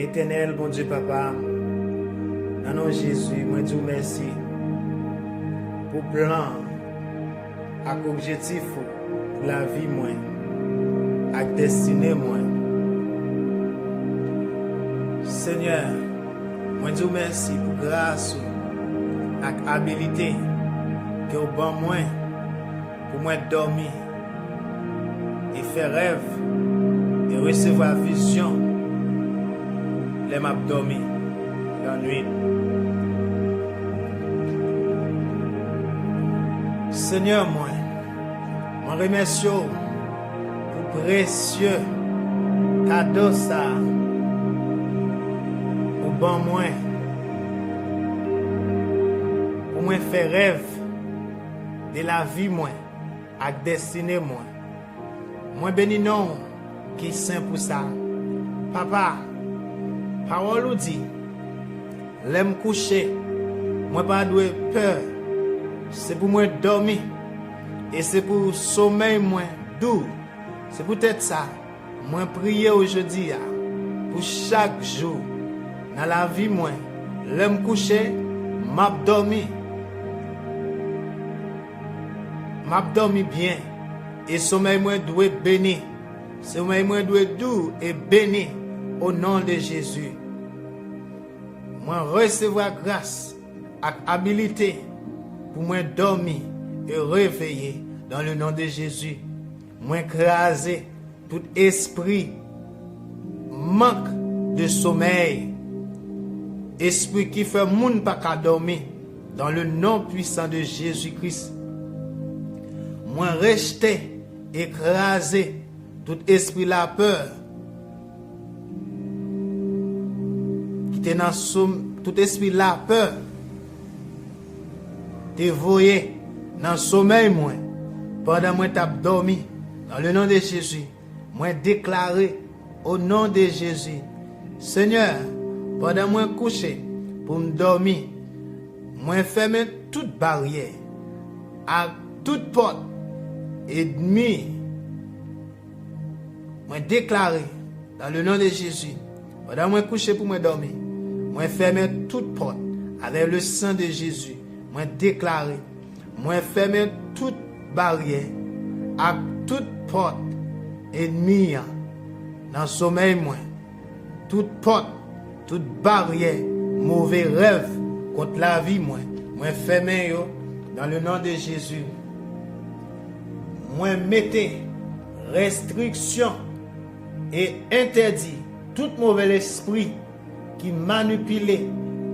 Éternel, bon Dieu Papa, dans nom de Jésus, moi dis merci pour plan et objectif pour la vie moi, et destinée moi. Seigneur, moi dis merci pour grâce et habilité que vous bon moi pour moi dormir et faire rêve et recevoir vision les m'a dormi la nuit. Seigneur, moi remercie pour précieux cadeau ça au bon moi pour moi faire rêve de la vie moi à destinée moi. Moi béni non qui saint pour ça. Papa, parole ou dit, l'aime coucher, moi pas doué peur, c'est pour moi dormir, et c'est pour sommeil moi doux, c'est peut-être ça, moi prier aujourd'hui, pour chaque jour, dans la vie moi, l'aime coucher, m'a dormi bien, et sommeil moi doué béni, sommeil moi doué doux et béni, au nom de Jésus. Moi recevoir grâce et habilité pour moi dormir et réveiller dans le nom de Jésus. Moi écraser tout esprit manque de sommeil, esprit qui fait moun pas qu'à dormir dans le nom puissant de Jésus-Christ. Moi rejeter, écraser tout esprit la peur qui dans tout esprit la peur te voyé dans le sommeil moi pendant moi t'as dormi dans le nom de Jésus. Moi déclaré au nom de Jésus, Seigneur, pendant moi couché pour me dormir, moi fermer toute barrière à toute porte ennemie. Moi déclaré dans le nom de Jésus, pendant moi couché pour me dormir, moi fermer toute porte avec le sang de Jésus. Moi déclaré, moi fermer toute barrière à toute porte ennemie dans le sommeil moi. Toute porte, toute barrière, mauvais rêve contre la vie moi. Moi fermer yo dans le nom de Jésus. Moi mettez restriction et interdit tout mauvais esprit qui manipule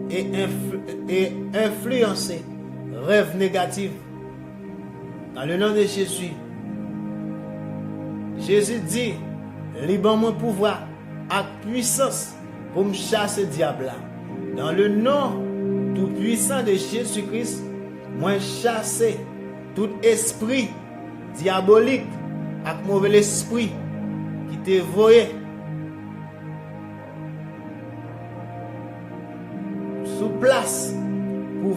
et influence rêve négatif. Dans le nom de Jésus. Jésus dit, libre mon pouvoir et puissance pour me chasser le diable. Dans le nom tout puissant de Jésus-Christ, moi chasser tout esprit diabolique et mauvais esprit qui te voyait sous place pour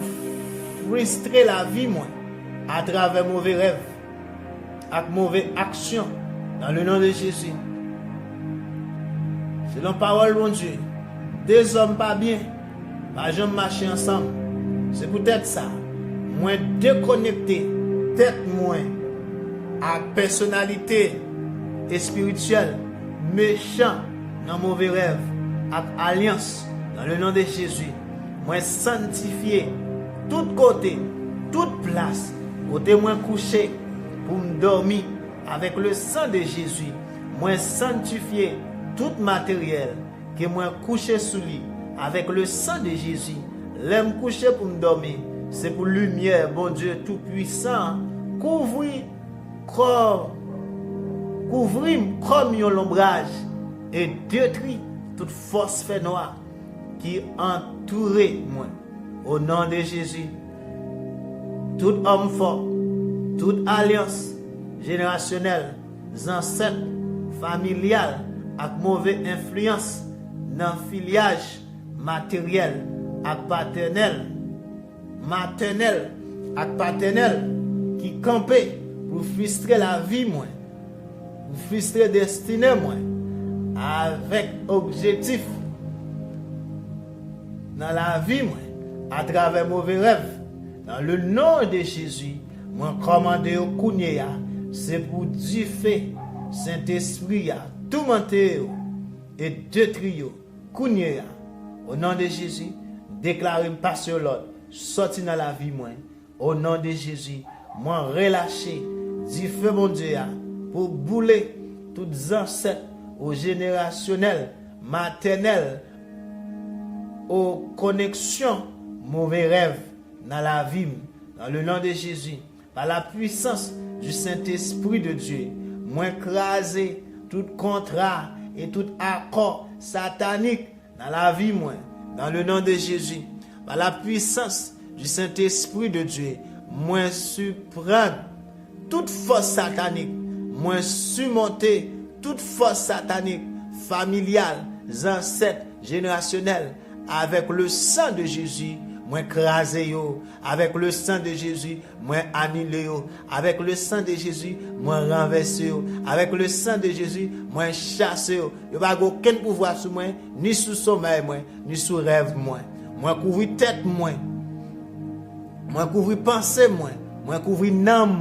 frustrer la vie moi à travers mauvais rêves et mauvaises actions dans le nom de Jésus. Selon parole de Dieu, deux hommes pas bien, pas jamais marcher ensemble. C'est peut-être ça. Moi déconnecté tête moi à personnalité spirituelle méchant dans mauvais rêve et alliance dans le nom de Jésus. Moi sanctifié tout côté, toute place, côté moi couché pour me dormir avec le sang de Jésus. Moi sanctifié tout matériel que moi couché sous lui avec le sang de Jésus. L'aime coucher pour me dormir, c'est pour lumière, bon Dieu tout puissant, couvrir comme un ombrage et détruire toute force fait noire qui entourait moi. Au nom de Jésus, tout homme fort, toute alliance générationnelle, ancêtres, familiale, avec mauvaise influence dans le filiage matériel et maternel et paternel qui campait pour frustrer la vie moi, pour frustrer la destinée moi, avec objectif dans la vie, moi, à travers mauvais rêves. Dans le nom de Jésus, moi commande au Kounia, c'est pour Dieu fait, Saint-Esprit, tout monter et détruire Kounia. Au nom de Jésus, déclare pas sur l'autre, sorti dans la vie, moi. Au nom de Jésus, moi relâché, dis feu mon Dieu, pour bouler toutes ancêtres, aux générationnels, maternels, aux connexions, mauvais rêves dans la vie, dans le nom de Jésus, par la puissance du Saint-Esprit de Dieu, moi écraser tout contrat et tout accord satanique dans la vie, moi, dans le nom de Jésus, par la puissance du Saint-Esprit de Dieu, moi surprendre toute force satanique, moi surmonter toute force satanique, familiale, ancêtre, générationnelle, avec le sang de Jésus, moi écraser yo, avec le sang de Jésus, moi annuler yo, avec le sang de Jésus, moi renverser yo, avec le sang de Jésus, moi chasser yo. Yo pas aucun pouvoir sur moi, ni sous sommeil moi, ni sous rêve moi. Moi couvrir tête moi. Moi couvrir pensée moi, moi couvrir âme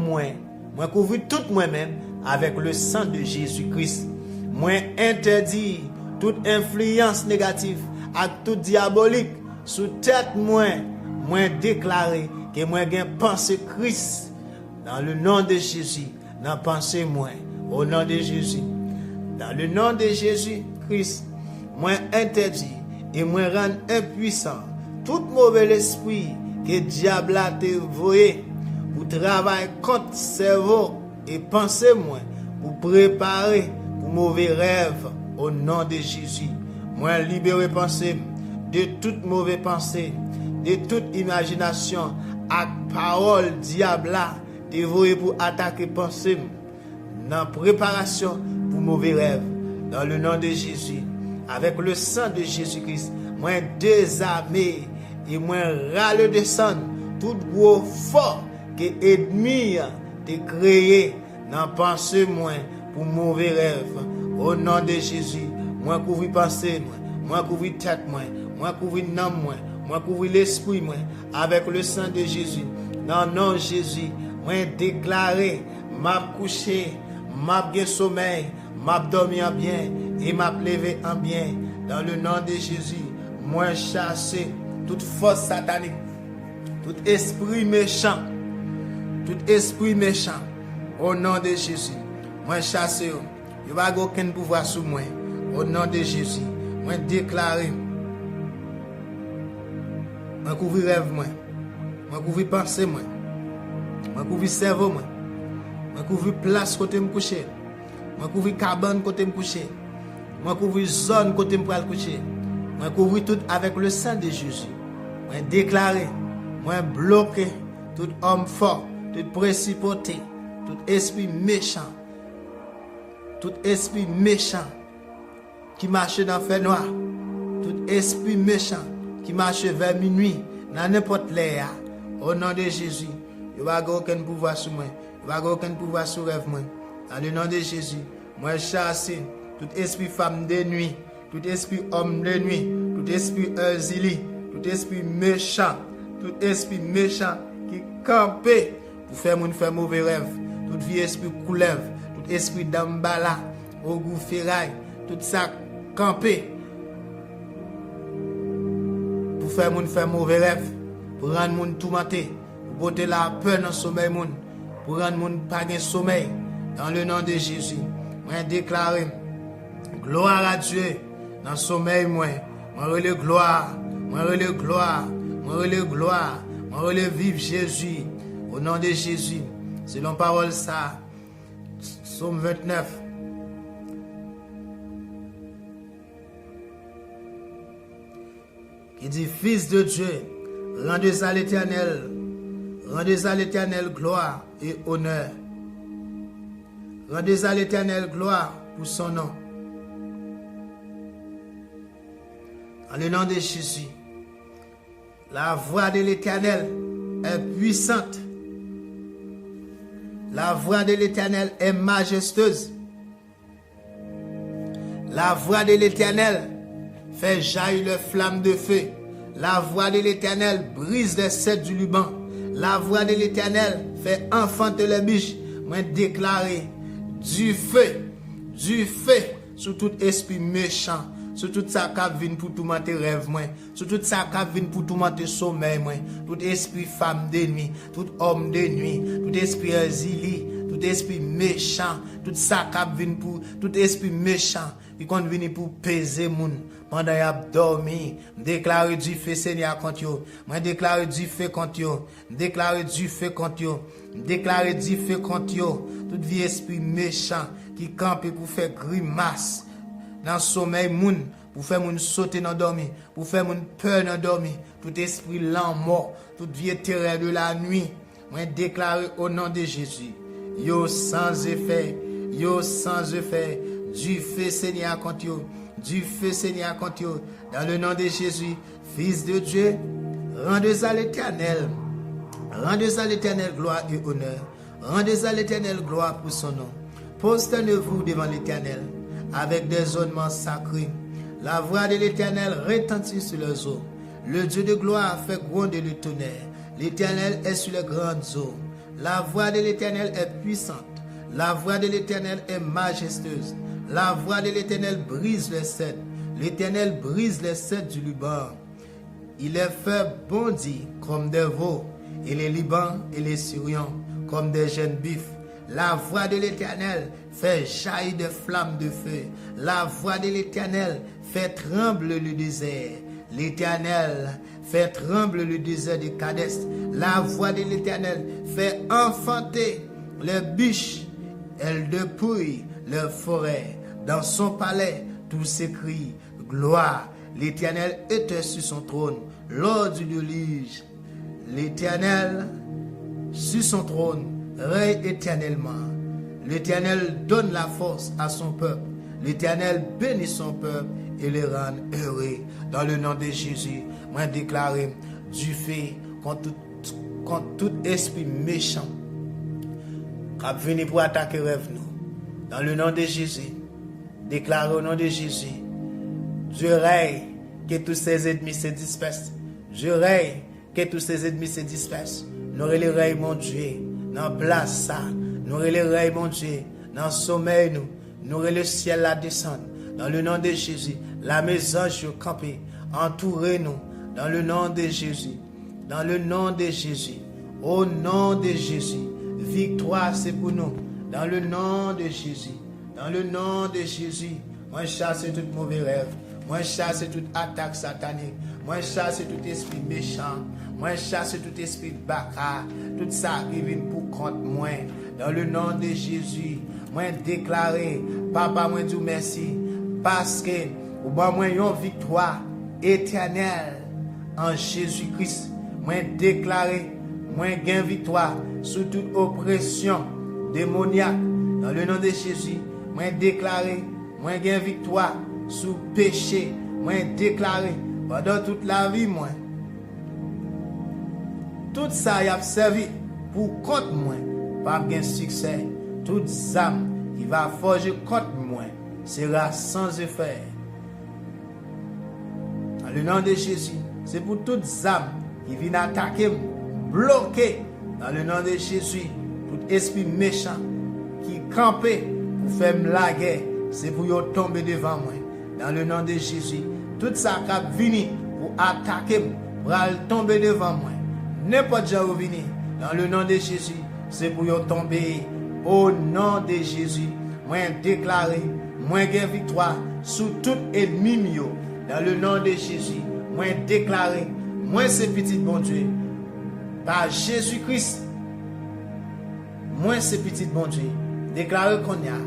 moi couvrir tout moi-même avec le sang de Jésus-Christ. Moi interdit toute influence négative, acte tout diabolique sous tête moi déclaré que moi gain pensée Christ dans le nom de Jésus, dans pensée moi au nom de Jésus. Dans le nom de Jésus Christ, moi interdit et moi rend impuissant tout mauvais esprit que diable a te voyé pour travailler contre cerveau et pensée moi pour préparer pour mauvais rêve au nom de Jésus. Moi libérer pensée de toute mauvaise pensée, de toute imagination, à parole diable là, dévoyé pour attaquer pensée, dans préparation pour mauvais rêve, dans le nom de Jésus, avec le sang de Jésus-Christ, moi désarmé et moi râle descendre tout gros fort que ennemi te créé dans pensée moi pour mauvais rêve, au nom de Jésus, moi couvrir pensée moi couvrir tête moi couvrir l'âme moi couvrir l'esprit moi avec le sang de Jésus. Dans le nom de Jésus, moi déclarer m'a couché, m'a bien sommeil, m'a dormi en bien et m'a levé en bien. Dans le nom de Jésus, moi chasser toute force satanique, tout esprit méchant au nom de Jésus. Moi chasser, il n'y a aucun pouvoir sur moi au nom de Jésus. Moi déclarer, moi couvrir rêve moi couvrir pensée moi couvrir cerveau moi couvrir place côté me coucher, moi couvrir cabane côté me coucher, moi couvrir zone côté me pour coucher, moi couvrir tout avec le sang de Jésus. Moi déclarer, moi bloquer tout homme fort, toute principauté, tout esprit méchant qui marche dans le feu noir, tout esprit méchant qui marche vers minuit, dans n'importe l'air, au nom de Jésus, il n'y a aucun pouvoir sur moi, il n'y a aucun pouvoir sur rêve moi. Dans le nom de Jésus, moi chasse tout esprit femme de nuit, tout esprit homme de nuit, tout esprit zili, tout esprit méchant qui campait pour faire mauvais rêve, tout vieux esprit coulève, tout esprit d'ambala, au goût ferraille, tout ça campé pour faire mauvais rêve, pour rendre moun tourmenté, pour botter la peur dans le sommeil moun, pour rendre moun pas de sommeil. Dans le nom de Jésus, moi déclarer gloire à Dieu dans le sommeil moi relève gloire, moi relève vive Jésus au nom de Jésus. Selon parole ça, Psaume 29. Qui dit Fils de Dieu, rendez à l'Éternel gloire et honneur. Rendez à l'Éternel gloire pour son nom. Dans le nom de Jésus, la voix de l'Éternel est puissante. La voix de l'Éternel est majestueuse. La voix de l'Éternel fait jaillir les flammes de feu. La voix de l'Éternel brise les cèdres du Liban. La voix de l'Éternel fait enfanter les biches. Moi déclarer du feu sur tout esprit méchant, sur tout ça qui vient pour tourmenter rêve moi, sur tout ça qui vient pour tourmenter sommeil moi, tout esprit femme de nuit, tout homme de nuit, tout esprit exilé, tout esprit méchant, tout ça qui vient pour tout esprit méchant qui compte venir pour peser moun pendant y a dormi, déclarer du feu Seigneur contre yo, moi déclarer du feu contre yo, déclarer du feu contre yo, déclarer du feu contre yo, tout vie esprit méchant qui campe pour faire grimace dans sommeil moun, pour faire moun sauter dans dormi, pour faire moun peur dans dormi, tout esprit lent mort, toute vie terreur de la nuit, moi déclarer au nom de Jésus, yo sans effet, du feu Seigneur contre yo, du feu Seigneur contre yo, dans le nom de Jésus, Fils de Dieu, rendez à l'Éternel gloire et honneur, rendez à l'Éternel gloire pour son nom. Prosternez-vous devant l'Éternel avec des ornements sacrés. La voix de l'Éternel retentit sur les eaux. Le Dieu de gloire fait gronder le tonnerre. L'Éternel est sur les grandes eaux. La voix de l'Éternel est puissante. La voix de l'Éternel est majestueuse. La voix de l'Éternel brise les cèdres. L'Éternel brise les cèdres du Liban. Il les fait bondir comme des veaux, et les Libans et les Syriens comme des jeunes bifs. La voix de l'Éternel fait jaillir des flammes de feu. La voix de l'Éternel fait trembler le désert. L'Éternel fait trembler le désert de Kadès. La voix de l'Éternel fait enfanter les biches. Elle dépouille les forêts. Dans son palais, tout s'écrie gloire. L'Éternel était sur son trône lors du déluge. L'Éternel sur son trône règne éternellement. L'Éternel donne la force à son peuple. L'Éternel bénit son peuple et les rend heureux. Dans le nom de Jésus, moi déclare du feu contre tout esprit méchant qui a venu pour attaquer rêve nous. Dans le nom de Jésus, déclare au nom de Jésus, je règne que tous ses ennemis se dispersent. Je règne que tous ses ennemis se dispersent. Nous les règne mon Dieu. Dans place ça, nous les règne mon Dieu. Dans le sommeil nous le ciel la descend. Dans le nom de Jésus, la maison je camper, entourez nous. Dans le nom de Jésus, dans le nom de Jésus, au nom de Jésus, victoire c'est pour nous. Dans le nom de Jésus, dans le nom de Jésus, moi chasse tout mauvais rêve. Moi chasse toute attaque satanique. Moi chasse tout esprit méchant. Moi chasse tout esprit baka. Tout ça qui vient pour contre moi. Dans le nom de Jésus, moi déclarer, papa moi dis merci parce que ou ba moi une victoire éternelle en Jésus-Christ. Moi déclarer, moi gain victoire sur toute oppression démoniaque. Dans le nom de Jésus, moi déclarer, moi gain victoire sous péché, moi déclaré pendant toute la vie, moi. Tout ça y a servi pour contre moi, pas bien succès. Toute âme qui va forger contre moi sera sans effet. Dans le nom de Jésus, c'est pour toute âme qui vient attaquer, bloquer. Dans le nom de Jésus, tout esprit méchant qui campait pour faire la guerre, c'est pour y tomber devant moi. Dans le nom de Jésus, tout ça qui a venu pour attaquer, pour tomber devant moi. N'importe où venir, dans le nom de Jésus, c'est pour y tomber. Au nom de Jésus, moi déclaré, moi gain victoire sur tout ennemi mio. Dans le nom de Jésus, moi déclaré, moi c'est petit bon Dieu. Par Jésus-Christ, moi c'est petit bon Dieu. Déclaré qu'on y a,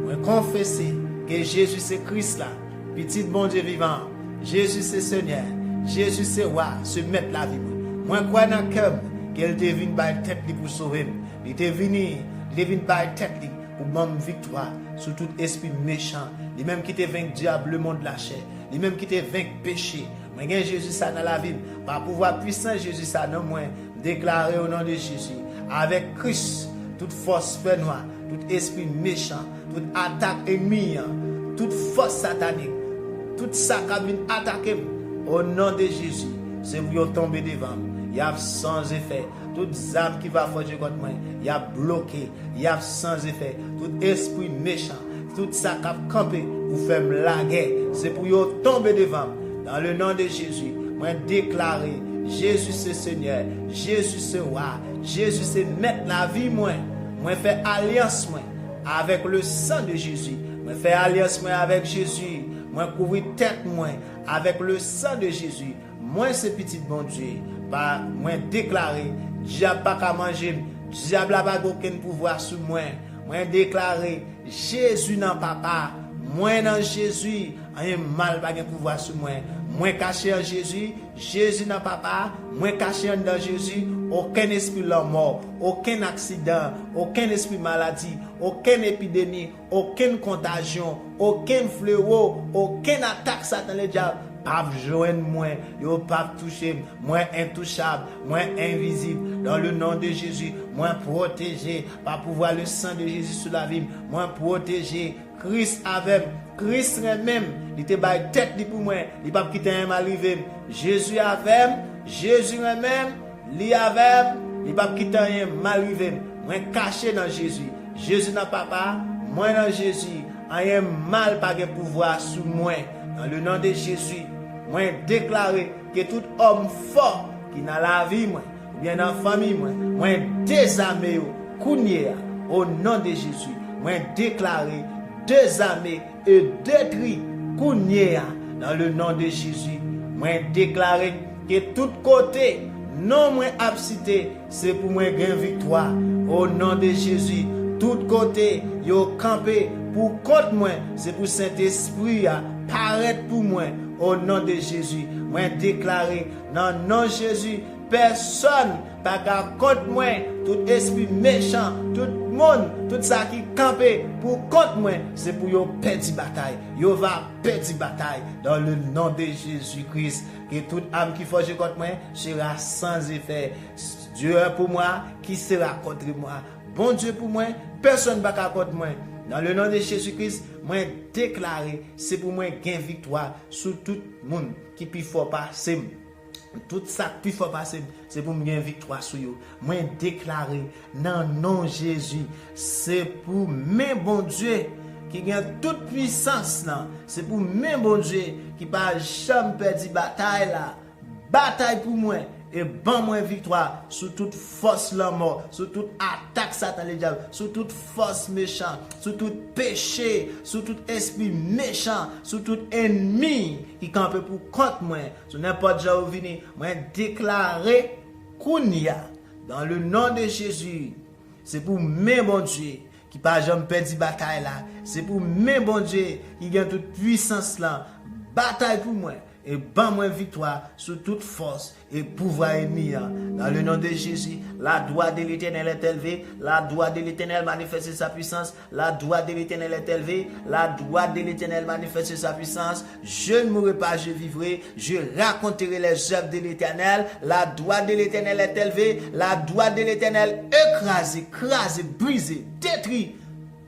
moi confesser que Jésus c'est Christ là. Petit bon Dieu vivant, Jésus c'est Seigneur, Jésus c'est roi, se mettre la vie. Moi crois dans cœur qu'elle devine par tête pour sauver. Il devine par tête pour même victoire sur tout esprit méchant, les mêmes qui te vainquent diable, le monde de la chair, les mêmes qui te vainquent péché. Moi gagne Jésus ça dans la vie, par pouvoir puissant Jésus ça dans moi, déclaré au nom de Jésus, avec Christ, toute force fait noire, tout esprit méchant, toute attaque ennemie, toute force satanique, tout ça qui vient attaquer au nom de Jésus. c'est pour tomber devant. Il y a sans effet. Toute âme qui va forger contre moi, il y a bloqué, il y a sans effet. Tout esprit méchant, tout ça qui a campé pour faire la guerre, c'est pour tomber devant. Dans le nom de Jésus, moi déclarer Jésus c'est Seigneur, Jésus c'est roi, Jésus c'est mettre la vie moi. Moi faire alliance moi avec le sang de Jésus. Moi faire alliance moi avec Jésus. Moi couvrir tête moi avec le sang de Jésus. Moi c'est petit bon Dieu. Bah moi déclarer diable pas qu'à manger, diable pas aucun pouvoir sur moi. Moi déclarer Jésus non papa. Moi dans Jésus, un mal pas de pouvoir sur moi. Moi caché en Jésus, Jésus n'a papa, moi caché dans Jésus, aucun esprit la mort, aucun accident, aucun esprit maladie, aucune épidémie, aucune contagion, aucun fléau, aucune attaque Satan le diable. Pas joindre moi, yo pas toucher, moi intouchable, moi invisible, dans le nom de Jésus, moi protégé, par pouvoir le sang de Jésus sur la vie, moi protégé, Christ avec, Christ même, il te baille tête pour moi, il pas quitter un arrivé, Jésus avec, Jésus même, il avec, il pas quitter un arrivé, moi caché dans Jésus, Jésus n'a papa, moi dans Jésus, rien mal pas de pouvoir sur moi, dans le nom de Jésus. Moi déclarer que tout homme fort qui dans la vie moi ou bien dans la famille moi désarmer au nom de Jésus. Moi déclarer désarmer et détruire dans le nom de Jésus. Moi déclarer que tout côté non moi abcité c'est pour moi gain victoire au nom de Jésus. Tout côté yo campé pour contre moi c'est pour Saint-Esprit paraître pour moi. Au nom de Jésus, moi déclarer dans le nom de Jésus, personne pas contre moi, tout esprit méchant, tout monde, tout ça qui campé pour contre moi, c'est pour yo perdre bataille. Yo va perdre bataille dans le nom de Jésus-Christ. Que toute âme qui forge contre moi sera sans effet. Dieu est pour moi, qui sera contre moi? Bon Dieu pour moi, personne pas contre moi. Dans le nom de Jésus-Christ, moi déclarer, c'est pour moi gain victoire sur tout le monde qui peut fort passer. Tout ça qui peut fort passer, c'est pour moi gain victoire sur eux. Moi déclarer, dans le nom de Jésus, c'est pour mes bon Dieu qui gagne toute puissance là. C'est pour mes bon Dieu qui pas jamais perdu bataille là. Bataille pour moi. Et ban moi victoire sur toute force la mort, sur toute attaque Satan le diable, sur toute force méchante, sur tout péché, sur tout esprit méchant, sur tout ennemi qui campe pour contre moi. Sur n'importe où venir, moi déclarer Kounia dans le nom de Jésus. C'est pour mes bon Dieu qui pas jamais perdu bataille là. C'est pour mes bon Dieu qui gagne toute puissance là. Bataille pour moi. Et ban moi victoire sur toute force et pouvoir ennemi. Dans le nom de Jésus, la droite de l'Éternel est élevée, la droite de l'Éternel manifeste sa puissance, la droite de l'Éternel est élevée, la droite de l'Éternel manifeste sa puissance. Je ne mourrai pas, je vivrai, je raconterai les œuvres de l'Éternel. La droite de l'Éternel est élevée, la droite de l'Éternel écrasée, brisée, détruit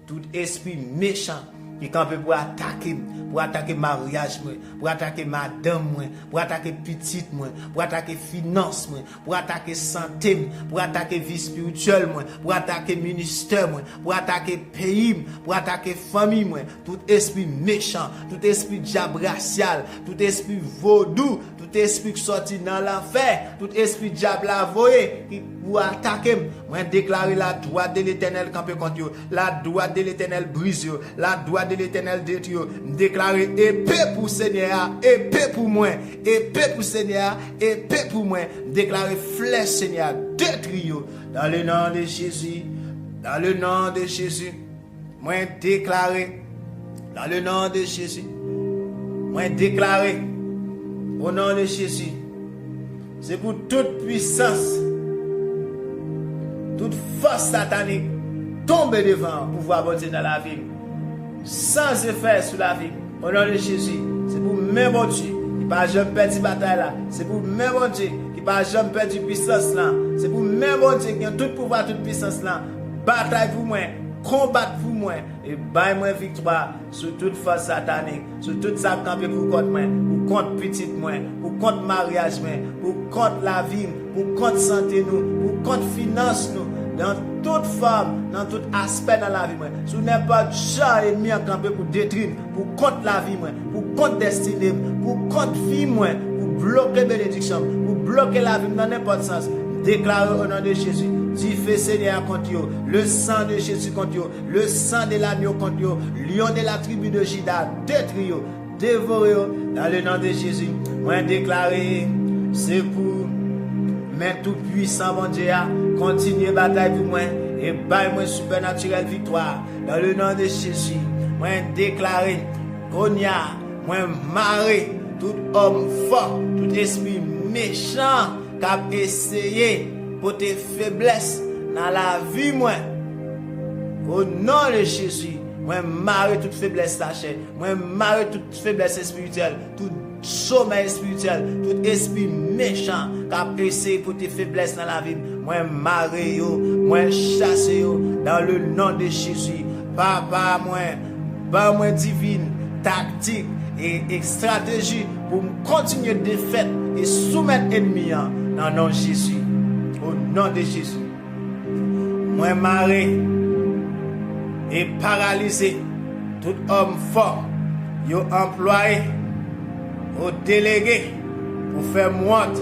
tout esprit méchant qui campe pour attaquer mariage, pour attaquer madame, pour attaquer petite, pour attaquer finance, pour attaquer santé, pour attaquer vie spirituelle, pour attaquer ministère, pour attaquer pays, pour attaquer famille, tout esprit méchant, tout esprit diable racial, tout esprit vaudou, tout esprit qui sorti dans l'enfer, tout esprit diable avoué qui pour attaquer, moi déclarer la droite de l'Éternel camper contre eux, la droite de l'Éternel brise, la droite de l'Éternel détruit, déclarer épée pour Seigneur, épée pour moi, épée pour Seigneur, épée pour moi, déclarer flèche Seigneur, détruit dans le nom de Jésus, dans le nom de Jésus, moi déclarer dans le nom de Jésus, moi déclarer au nom de Jésus, c'est pour toute puissance, toute force satanique tomber devant pour pouvoir monter dans la vie sans effet sur la vie. Au nom de Jésus, c'est pour même bon Dieu qui pas jamais perdu bataille là. C'est pour même bon Dieu qui pas jamais perdu puissance là. C'est pour même bon Dieu qui a tout pouvoir, toute puissance là. Bataille pour moi, combattre pour moi et bailler moi victoire sur toute force satanique, sur tout ça campé pour contre moi, pour contre petite moi, pour contre mariage moi, pour contre la vie, pour contre santé nous, pour contre finance nous, dans toute forme, dans tout aspect dans la vie moi. Sous n'importe genre ennemi à camper pour détruire, pour contre la vie moi, pour contre destinée, pour contre vie moi, pour bloquer bénédiction, pour bloquer la vie dans n'importe sens. Déclare au nom de Jésus. Tu fais Seigneur contre eux, le sang de Jésus contre eux, le sang de l'agneau contre eux, lion de la tribu de Juda, détruis eux, dévorez eux, dans le nom de Jésus. Moi déclaré, c'est pour mais tout puissant mon Dieu, continuer bataille pour moi et baille moi supernaturelle victoire, dans le nom de Jésus. Moi déclaré, qu'on y a, moi marrer tout homme fort, tout esprit méchant qui a essayé pour tes faiblesses dans la vie moi. Au nom de Jésus, moi marre toute faiblesse tachée, moi marre toute faiblesse spirituelle, tout sommeil spirituel, tout esprit méchant qui a essayé pour tes faiblesses dans la vie. Moi marre yo, moi chasse yo dans le nom de Jésus. Papa moi divine tactique et stratégie pour continuer de défaite et soumettre l'ennemi dans le nom de Jésus. Au nom de Jésus. Moi maré et paralysé tout homme fort, yo employé, au délégué pour faire monte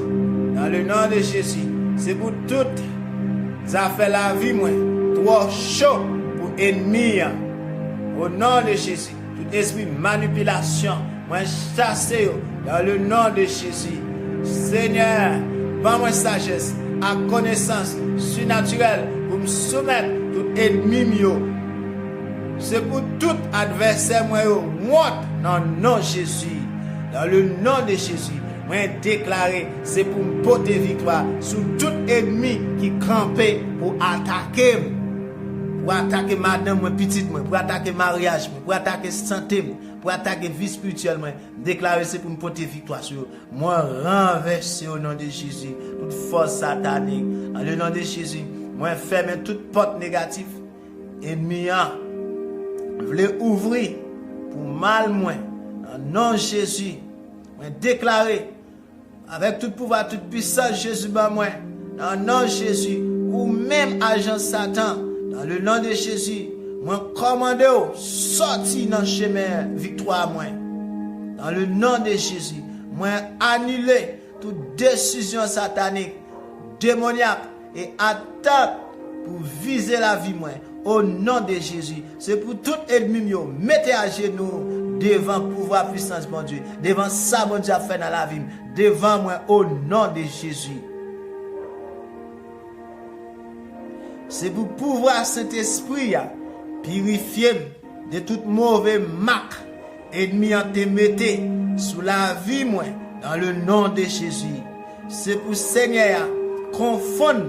dans le nom de Jésus. C'est pour toutes ça fait la vie moi, trop chaud pour ennemi. Au nom de Jésus, tout esprit manipulation, moi chasse dans le nom de Jésus. Seigneur, par moi sagesse, à connaissance surnaturelle pour me soumettre tout ennemi mio. C'est pour tout adversaire moi dans le nom de Jésus. Dans le nom de Jésus, moi déclaré, c'est pour me porter victoire sur tout ennemi qui campait pour attaquer madame moi petite moi, pour attaquer mariage moi, pour attaquer santé moi, pour attaquer vie spirituelle moi. Déclarer c'est pour me porter victoire sur moi renverser au nom de Jésus toute force satanique. Dans le nom de Jésus, moi fermer toute porte négative ennemi voulait ouvrir pour mal moi. Dans le nom de Jésus, moi déclarer avec tout pouvoir, toute puissance Jésus ba moi. Dans le nom de Jésus, ou même agent Satan, dans le nom de Jésus, moi commande sorti dans le chemin victoire moi. Dans le nom de Jésus, moi annuler toute décision satanique, démoniaque et attaque pour viser la vie moi. Au nom de Jésus, c'est pour tout ennemi mettez à genoux devant pouvoir puissance mon Dieu, devant ça mon Dieu a fait dans la vie, devant moi au nom de Jésus. C'est pour pouvoir Saint-Esprit purifier de toute mauvaise marque ennemi en te mettez sous la vie moi dans le nom de Jésus. C'est pour Seigneur confondre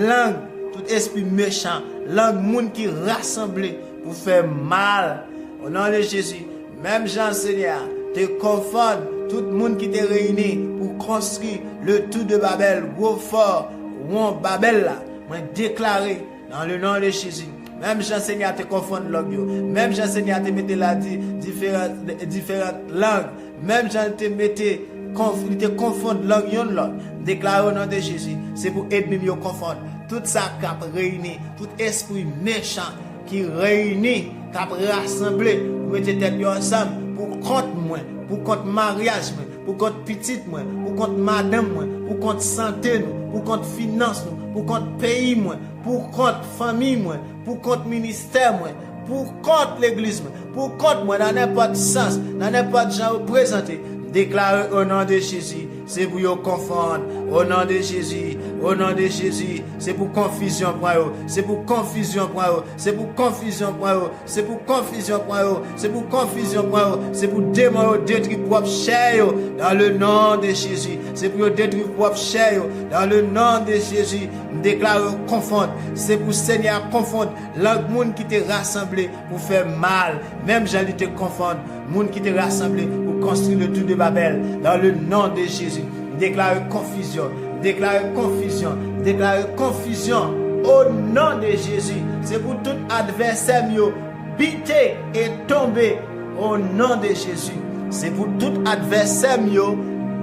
langue tout esprit méchant, langue monde qui rassemblé pour faire mal au nom de Jésus. Même Jean Seigneur te confondre tout le monde qui te réuni pour construire le tour de Babel, gros fort, ou Babel là. Moi déclaré dans le nom de Jésus. Même Jean Seigneur te confondre langue. Même Jean Seigneur te mette là différentes langues. Même Jean te mette confondre langue yon l'autre. Déclaré au nom de Jésus. C'est pour aider mieux confondre. Tout ça cap réuni, tout esprit méchant qui réunit, cap rassemblé, pour mettre tête ensemble, pour contre moi, pour contre mariage moi, pour contre petite moi, pour contre madame moi, pour contre santé nous, pour contre finance nous, pour contre pays moi, pour contre famille moi, pour contre ministère moi, pour contre l'église moi, pour contre moi dans n'importe sens, dans n'importe genre représenté. Déclare au nom de Jésus, c'est pour vous confondre. Au nom de Jésus, au nom de Jésus, c'est pour confusion pour vous, c'est pour confusion pour vous, c'est pour confusion pour vous, c'est pour confusion pour vous, c'est pour confusion pour vous, c'est pour démon détruire propre chair dans le nom de Jésus, c'est pour détruire propre chair dans le nom de Jésus. Déclare confondre, c'est pour Seigneur confondre le monde qui t'est rassemblé pour faire mal, même j'allais te confondre, monde qui t'est rassemblé pour construire le tour de Babel dans le nom de Jésus. Déclare confusion, déclare confusion, déclare confusion au nom de Jésus. C'est pour tout adversaire bité et tombé au nom de Jésus. C'est pour tout adversaire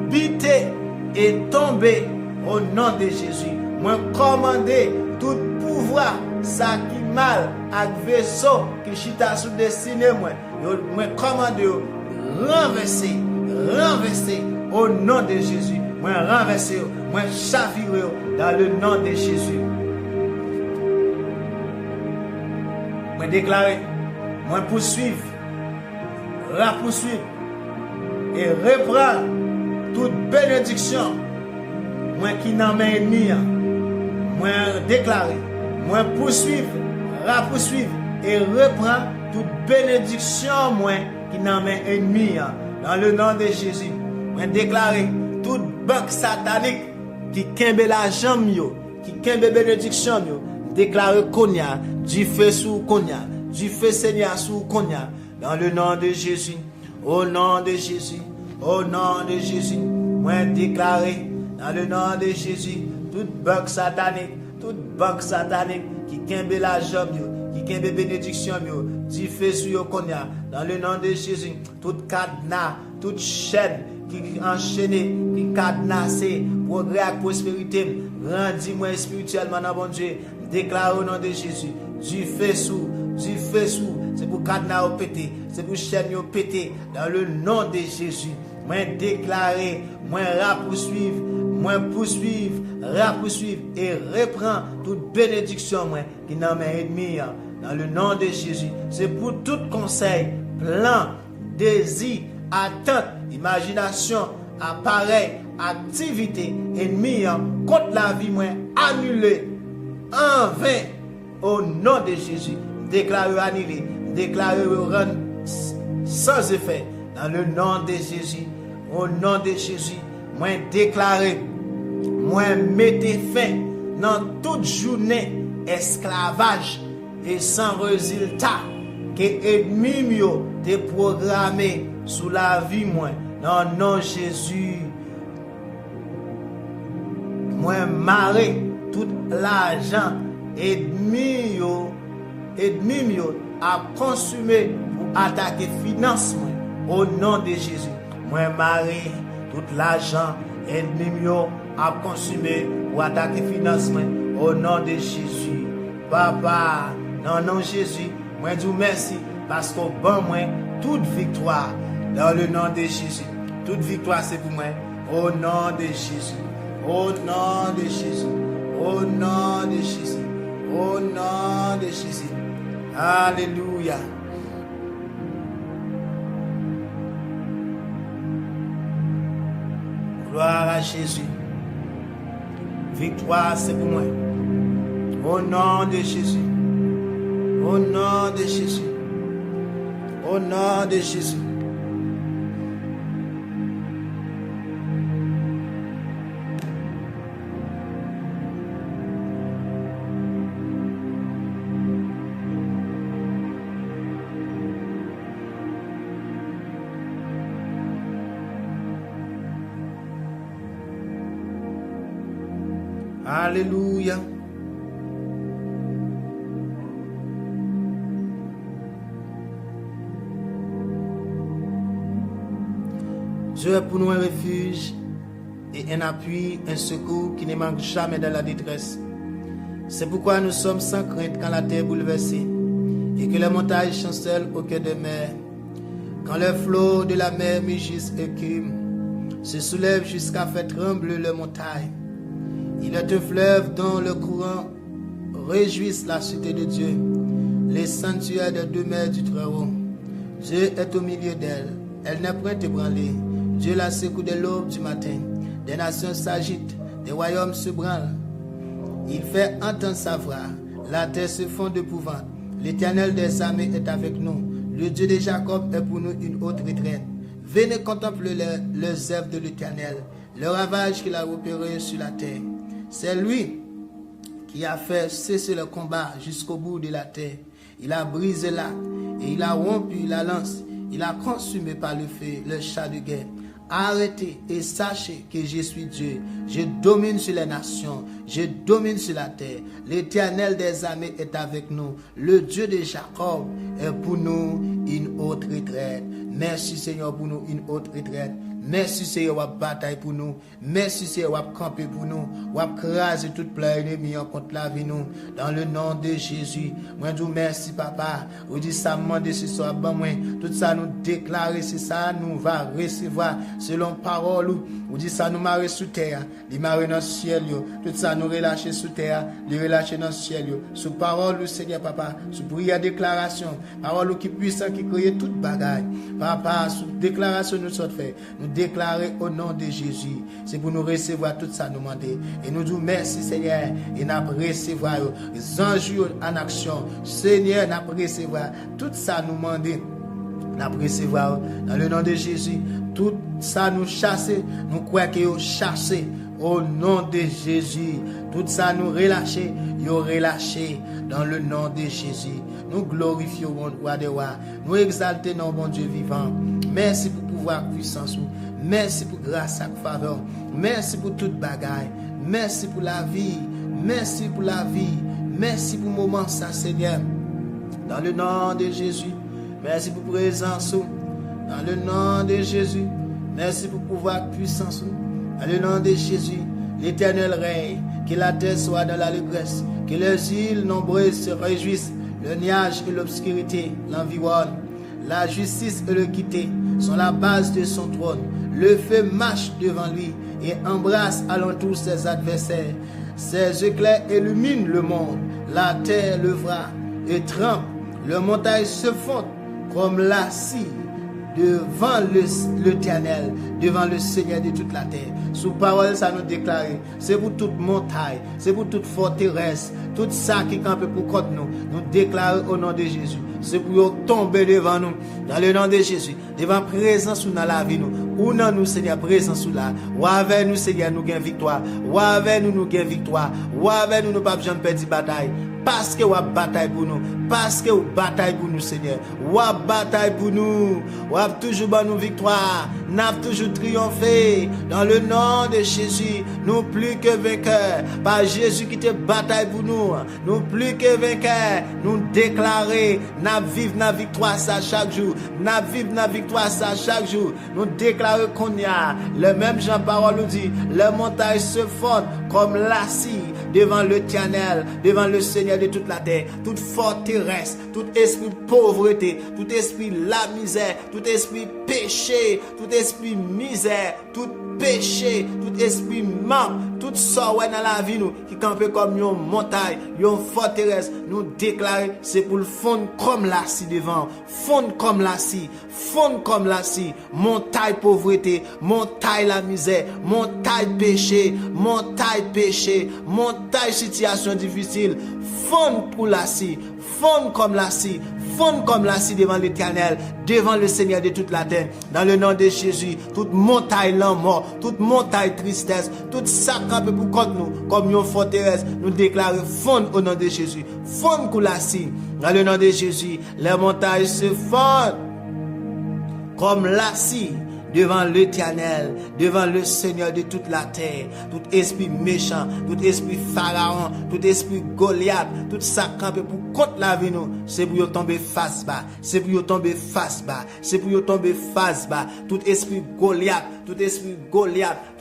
bité et tombé au nom de Jésus. Moi commander tout pouvoir ça qui mal avec vaisseau qui chita sous destiné moi commande renverser au nom de Jésus. Moi renverser, moi chavirer dans le nom de Jésus. Moi déclarer, moi poursuivre, poursuivre et reprendre toute bénédiction. Moi qui n'en mets ennemi, moi déclarer, moi poursuivre, et reprendre toute bénédiction, moi qui n'en mets ennemi. Dans le nom de Jésus, moi déclarer toute banque satanique qui kembe la jambe yo, qui kembe bénédiction yo, déclarer konya, du feu sous konya, du feu Seigneur sous konya. Dans le nom de Jésus, au nom de Jésus, au nom de Jésus, moi déclarer dans le nom de Jésus, toute banque satanique qui kembe la jambe yo, qui kembe bénédiction yo, du feu sous yo konya. Dans le nom de Jésus, toute cadenas, toute chaîne qui enchaîné, qui cadenassé, progrès et prospérité, rendis-moi spirituellement dans bon Dieu. Déclare au nom de Jésus, du feu sous, c'est pour cadenas au pété, c'est pour chaîne au pété. Dans le nom de Jésus, moi déclarer, moi poursuivre et reprend toute bénédiction moi qui n'a mes ennemis. Dans le nom de Jésus, c'est pour tout conseil, plan, désir, attente, imagination, appareil, activité, ennemi contre la vie, moi, annulé, en vain, au nom de Jésus, déclaré annulé, déclaré rendre sans effet, dans le nom de Jésus, au nom de Jésus, moi déclaré, moi mettez fin dans toute journée esclavage et sans résultat que ennemi mio te programmé sous la vie moi dans le nom de Jésus. Moi marrer tout l'argent ennemi mio a consumé pour attaquer finance moi au nom de Jésus. Moi marrer tout l'argent ennemi mio a consumé pour attaquer finance moi au nom de Jésus. Papa, dans le nom de Jésus, moi dis merci parce qu'au bon moi toute victoire dans le nom de Jésus. Toute victoire c'est pour moi au nom de Jésus. Au nom de Jésus. Au nom de Jésus. Au nom de Jésus. Alléluia. Gloire à Jésus. Victoire c'est pour moi. Au nom de Jésus. Au nom de Jésus. Au nom de Jésus. Alléluia. Dieu est pour nous un refuge et un appui, un secours qui ne manque jamais dans la détresse. C'est pourquoi nous sommes sans crainte quand la terre est bouleversée et que les montagnes chancellent au cœur de mer. Quand les flots de la mer mugissent et écument, se soulèvent jusqu'à faire trembler les montagnes. Il est un fleuve dont le courant réjouisse la cité de Dieu, les sanctuaires des demeures du Très-Haut. Dieu est au milieu d'elle, elle n'est point ébranlée. Dieu la secoue de l'aube du matin. Des nations s'agitent, des royaumes se branlent. Il fait entendre sa voix, la terre se fond d'épouvante. L'Éternel des armées est avec nous. Le Dieu de Jacob est pour nous une haute retraite. Venez contempler les œuvres de l'Éternel, le ravage qu'il a opéré sur la terre. C'est lui qui a fait cesser le combat jusqu'au bout de la terre. Il a brisé l'arc et il a rompu la lance. Il a consumé par le feu le char de guerre. Arrêtez et sachez que je suis Dieu. Je domine sur les nations. Je domine sur la terre. L'Éternel des armées est avec nous. Le Dieu de Jacob est pour nous une haute retraite. Merci Seigneur pour nous une haute retraite. Merci Seigneur, wap bataille pour nous. Merci Seigneur, wap camper pour nous. Wap craser toute plein ennemi contre la vie nous. Dans le nom de Jésus. Moi, je vous merci, papa. Vous dites ça, demandez ce soir, ben moi. Tout ça nous déclarer, c'est ça, nous va recevoir selon parole. Vous dites ça, nous marrer sous terre. Les marrer dans le ciel, yo. Tout ça, nous relâcher sous terre. Les relâcher dans le ciel, yo. Sous parole, Seigneur, papa. Sous prière, déclaration. Parole qui puissant, qui crée toute bagaille. Papa, sous déclaration, nous sommes faits. Nous déclarer au nom de Jésus. C'est pour nous recevoir tout ça, nous demander. Et nous disons merci, Seigneur. Et nous recevoir les anges en action. Seigneur, nous recevoir tout ça, nous demander. Nous recevoir dans le nom de Jésus. Tout ça, nous chasser. Nous croyons que nous chasser. Au nom de Jésus. Tout ça, nous relâcher. Nous relâcher dans le nom de Jésus. Nous glorifions le roi des rois. Nous exaltons notre bon Dieu vivant. Merci pour pouvoir, puissance. Merci pour grâce et faveur. Merci pour toute bagaille. Merci pour la vie. Merci pour la vie. Merci pour le moment, ça, Seigneur. Dans le nom de Jésus. Merci pour présence. Dans le nom de Jésus. Merci pour pouvoir, puissance. Dans le nom de Jésus. L'Éternel règne. Que la terre soit dans l'allégresse. Que les îles nombreuses se réjouissent. Le nuage et l'obscurité l'environnent. La justice et l'équité sont la base de son trône. Le feu marche devant lui et embrasse alentour ses adversaires. Ses éclairs illuminent le monde. La terre levra et tremble. Les montagnes se fondent comme la cire devant l'Éternel, devant le Seigneur de toute la terre. Sous parole, ça nous déclare. C'est pour toute montagne, c'est pour toute forteresse, tout ça qui campe pour contre nous. Nous déclarons au nom de Jésus. C'est pour tomber devant nous, dans le nom de Jésus, devant présence dans la vie nous. Ou non nous, Seigneur, présence là. Ou avec nous, Seigneur, nous gagnons victoire. Ou avec nous, nous gagnons victoire. Ou avec nous, nous ne pouvons jamais perdre bataille. Parce que vous avez bataille pour nous. Parce que vous bataille pour nous, Seigneur. Vous avez bataille pour nous. Vous avez toujours nous victoire. Nous avons toujours triomphé. Dans le nom de Jésus, nous plus que vainqueurs. Par Jésus qui te bataille pour nous. Nous plus que vainqueurs. Nous déclarer. Nous vivons la victoire ça chaque jour. Nous vivons la victoire ça chaque jour. Nous déclarer qu'on y a. Le même Jean-Parole nous dit. Les montagnes se fondent comme la cire devant l'Éternel, devant le Seigneur de toute la terre. Toute forteresse, tout esprit de pauvreté, tout esprit de la misère, tout esprit péché, tout esprit misère, tout péché, tout esprit manque, tout ça dans la vie nous qui campe comme une montagne, une forteresse, nous déclarer c'est pour le fondre comme la scie devant, fondre comme la scie, fondre comme la scie, montagne pauvreté, montagne la misère, montagne péché, montagne situation difficile, fondre pour la scie, fondre comme la scie, fondre comme la scie devant l'Éternel, devant le Seigneur de toute la terre, dans le nom de Jésus. Toute montagne la mort, toute montagne tristesse, toute ça campe pour contre nous, comme une forteresse, nous déclarons fondre au nom de Jésus, fondre pour la scie, dans le nom de Jésus. Les montagnes se fondent comme la scie devant l'Éternel, devant le Seigneur de toute la terre. Tout esprit méchant, tout esprit pharaon, tout esprit Goliath, tout ça camper pour contre la vie nous, c'est pour tomber face bas, c'est pour tomber face bas, c'est pour tomber face bas. Tout esprit Goliath, tout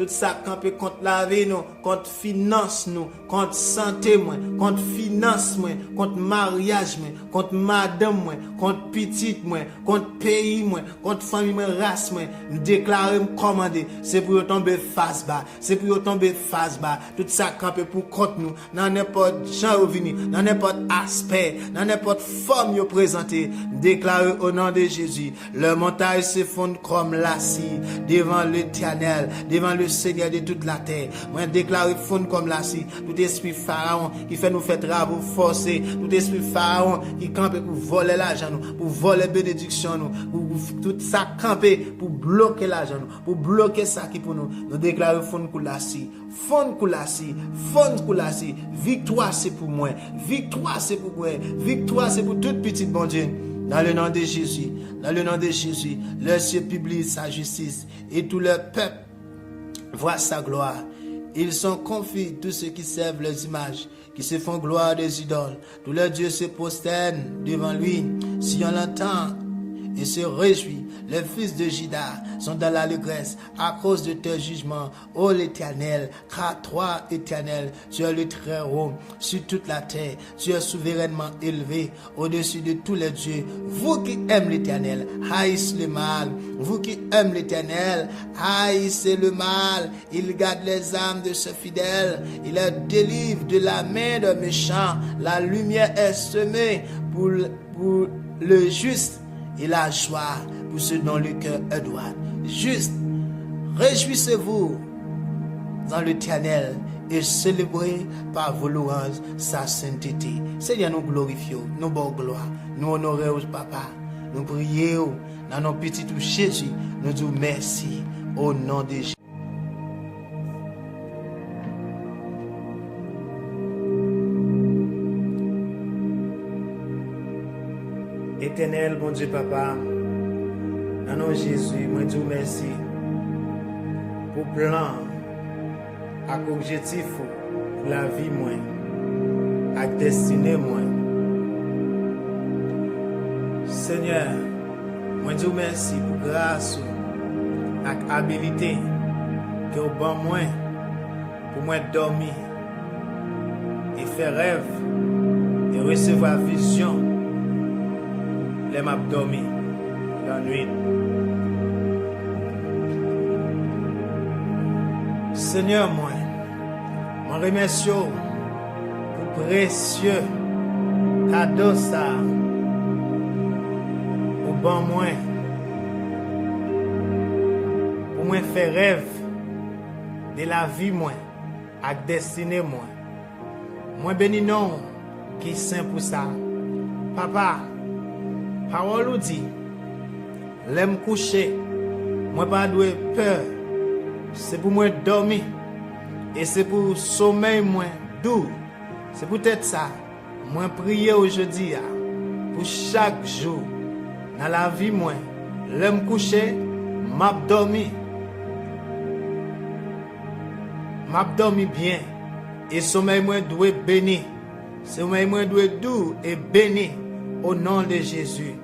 ça camper contre la vie nous, contre finance nous, contre santé moi, contre finance moi, contre mariage moi, contre madame moi, contre petite moi, contre pays moi, contre famille moi, race moi. Déclarer, commander, c'est pour tomber face bas, c'est pour tomber face bas. Tout ça camper pour contre nous, dans n'importe genre venu, dans n'importe aspect, dans n'importe forme yo présenté. Déclarer au nom de Jésus, le montagne se fond comme la scie devant l'Éternel, devant le Seigneur de toute la terre. Moi déclarer fond comme la scie. Tout esprit pharaon qui fait nous faire travaux forcés, tout esprit pharaon qui campe pour voler l'argent nous, pour voler bénédiction nous, pour tout ça camper pour bloquer l'argent nous, pour bloquer ça qui pour nous. Nous déclarer fond koulassi, fond koulassi, fond koulassi. Victoire c'est pour moi, victoire c'est pour moi, victoire c'est pour toute petite bon Dieu. Dans le nom de Jésus, dans le nom de Jésus, le ciel publie sa justice et tout le peuple voit sa gloire. Ils sont confus, tous ceux qui servent leurs images, qui se font gloire des idoles. Tous leurs dieux se prosternent devant lui. Si on l'entend et se réjouit, les fils de Juda sont dans l'allégresse à cause de tes jugements, ô l'Éternel, car toi, Éternel, tu es le Très-Haut sur toute la terre, tu es souverainement élevé au-dessus de tous les dieux. Vous qui aimez l'Éternel, haïssez le mal. Vous qui aimez l'Éternel, haïssez le mal. Il garde les âmes de ses fidèles, il les délivre de la main des méchants. La lumière est semée pour le juste et la joie pour ceux dont le cœur est droit. Juste, réjouissez-vous dans l'Éternel et célébrez par vos louanges sa sainteté. Seigneur, nous glorifions, nous bon gloire, nous honorons au Papa, nous prions dans nos petits Jésus, nous disons merci au nom de Jésus. Éternel, bon Dieu Papa, dans nom de Jésus, moi je vous remercie pour plan, avec objectif pour la vie moi, avec destinée moi. Seigneur, moi je vous remercie pour grâce, avec habilité que vous bon moi, pour moi dormir et faire rêve et recevoir vision. Les m'a dormi la nuit. Seigneur, moi remercie pour précieux cadeau ça au bon moi pour moi faire rêve de la vie moi à destinée moi. Moi béni non qui saint pour ça. Papa, parole ou dit, l'aime coucher, moi pas doué peur, c'est pour moi dormir, et c'est pour sommeil moi doux, c'est peut-être ça, moi prier aujourd'hui, pour chaque jour, dans la vie moi, l'aime coucher, m'a dormi bien, et sommeil moi doué béni, sommeil moi doué doux et béni, au nom de Jésus.